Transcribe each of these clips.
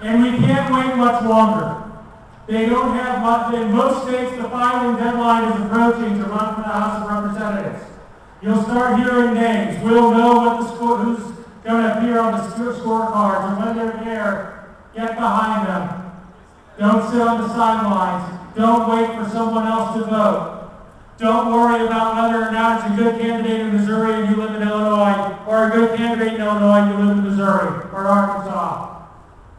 And we can't wait much longer. They don't have much. In most states, the filing deadline is approaching to run for the House of Representatives. You'll start hearing names. We'll know what who's going to appear on the scorecards, and when they're there, get behind them. Don't sit on the sidelines. Don't wait for someone else to vote. Don't worry about whether or not it's a good candidate in Missouri and you live in Illinois, or a good candidate in Illinois and you live in Missouri, or Arkansas,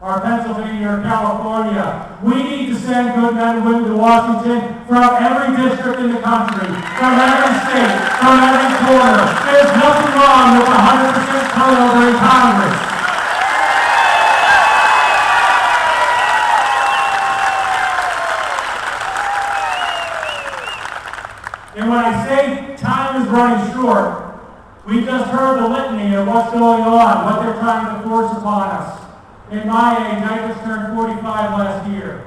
or Pennsylvania, or California. We need to send good men and women to Washington from every district in the country, from every state, from every corner. There's nothing wrong with 100% turnover in Congress. And when I say time is running short, we just heard the litany of what's going on, what they're trying to force upon us. In my age, I just turned 45 last year.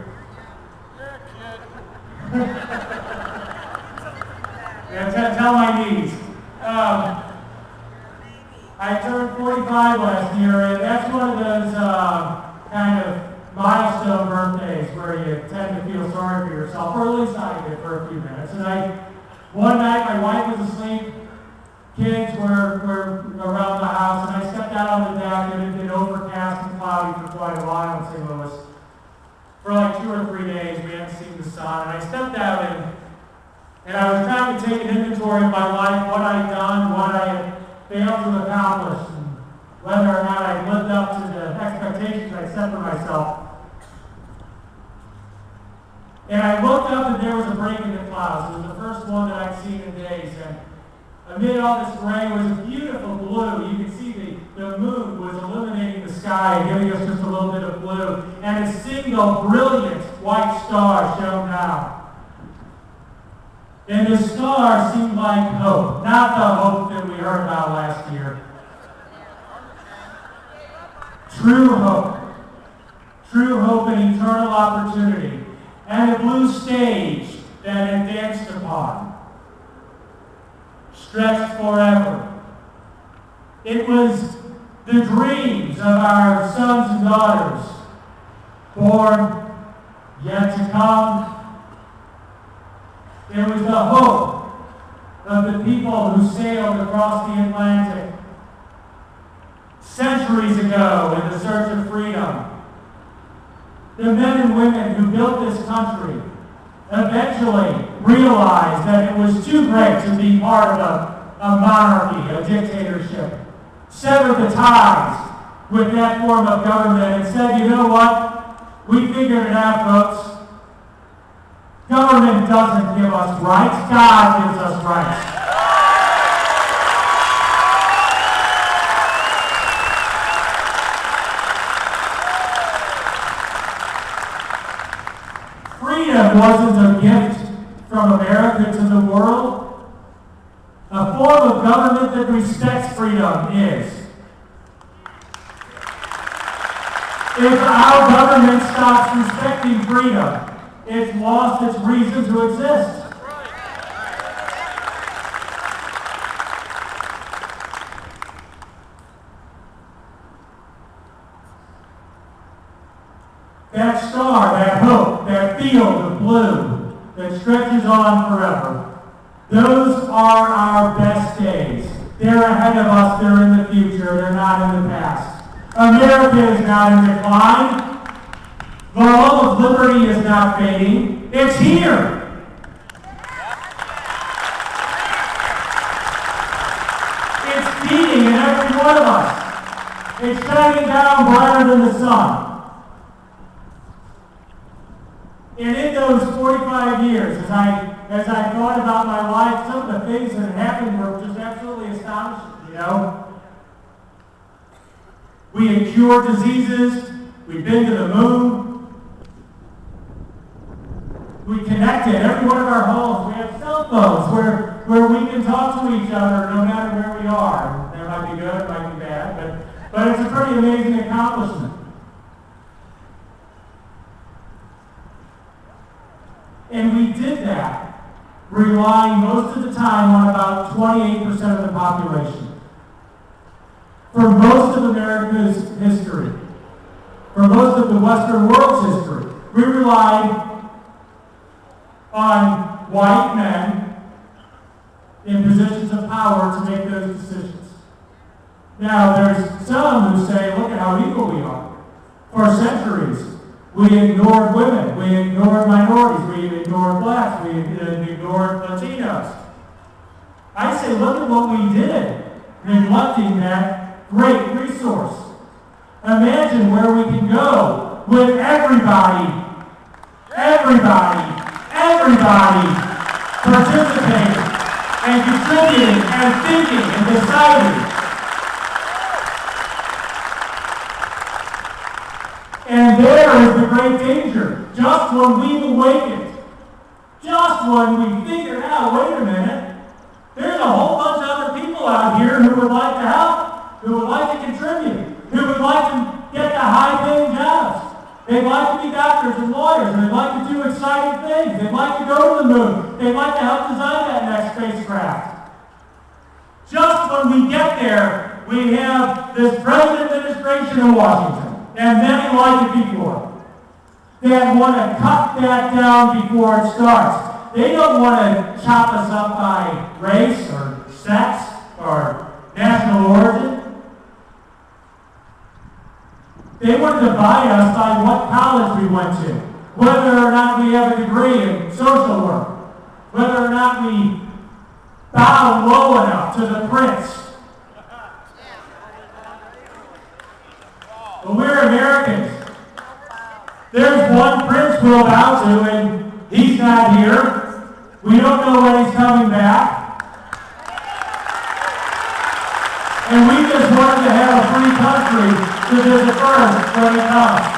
Yeah, tell my knees. I turned 45 last year, and that's one of those kind of milestone birthdays where you tend to feel sorry for yourself, or at least I did for a few minutes. And one night, my wife was asleep, kids were around the house, and I stepped out on the deck, and it had been overcast and cloudy for quite a while in St. Louis. For like 2 or 3 days, we hadn't seen the sun, and I stepped out, and I was trying to take an inventory of my life, what I'd done, what I had failed to accomplish, and whether or not I'd lived up to the expectations I set for myself. And I looked up and there was a break in the clouds. It was the first one that I'd seen in days. And amid all this gray was a beautiful blue. You could see the moon was illuminating the sky and giving us just a little bit of blue. And a single brilliant white star shone down. And the star seemed like hope, not the hope that we heard about last year. True hope. True hope and eternal opportunity. And a blue stage that it danced upon, stretched forever. It was the dreams of our sons and daughters, born yet to come. It was the hope of the people who sailed across the Atlantic centuries ago in the search of freedom. The men and women who built this country eventually realized that it was too great to be part of a monarchy, a dictatorship. Severed the ties with that form of government and said, you know what? We figured it out, folks. Government doesn't give us rights. God gives us rights. Freedom wasn't a gift from America to the world. A form of government that respects freedom is. If our government stops respecting freedom, it's lost its reason to exist. That star, that hope, that field of blue that stretches on forever, those are our best days. They're ahead of us, they're in the future, they're not in the past. America is not in decline. The love of liberty is not fading. It's here. It's beating in every one of us. It's shining down brighter than the sun. And in those 45 years, as I thought about my life, some of the things that happened were just absolutely astonishing, you know. We had cured diseases. We've been to the moon. We connected every one of our homes. We have cell phones where we can talk to each other no matter where we are. That might be good, it might be bad, but it's a pretty amazing accomplishment. And we did that relying most of the time on about 28% of the population. For most of America's history, for most of the Western world's history. We relied on white men in positions of power to make those decisions. Now, there's some who say, look at how evil we are. For centuries, we ignored women, we ignored minorities, we ignored blacks, we ignored Latinos. I say, look at what we did, neglecting that great resource. Imagine where we can go with everybody participating and contributing and thinking and deciding. And there is the great danger. Just when we've awakened, just when we figured out, wait a minute, there's a whole bunch of other people out here who would like to help, who would like to contribute, who would like to get the high-paying jobs. They'd like to be doctors and lawyers. They'd like to do exciting things. They'd like to go to the moon. They'd like to help design that next spacecraft. Just when we get there, we have this present administration in Washington, and many like it before, that want to cut that down before it starts. They don't want to chop us up by race or sex or national origin. They want to divide us by what college we went to, whether or not we have a degree in social work, whether or not we bow low enough to the prince. But we're Americans. There's one prince we'll bow to, and he's not here. We don't know when he's coming back. And we just wanted to have a free country to visit first when it comes.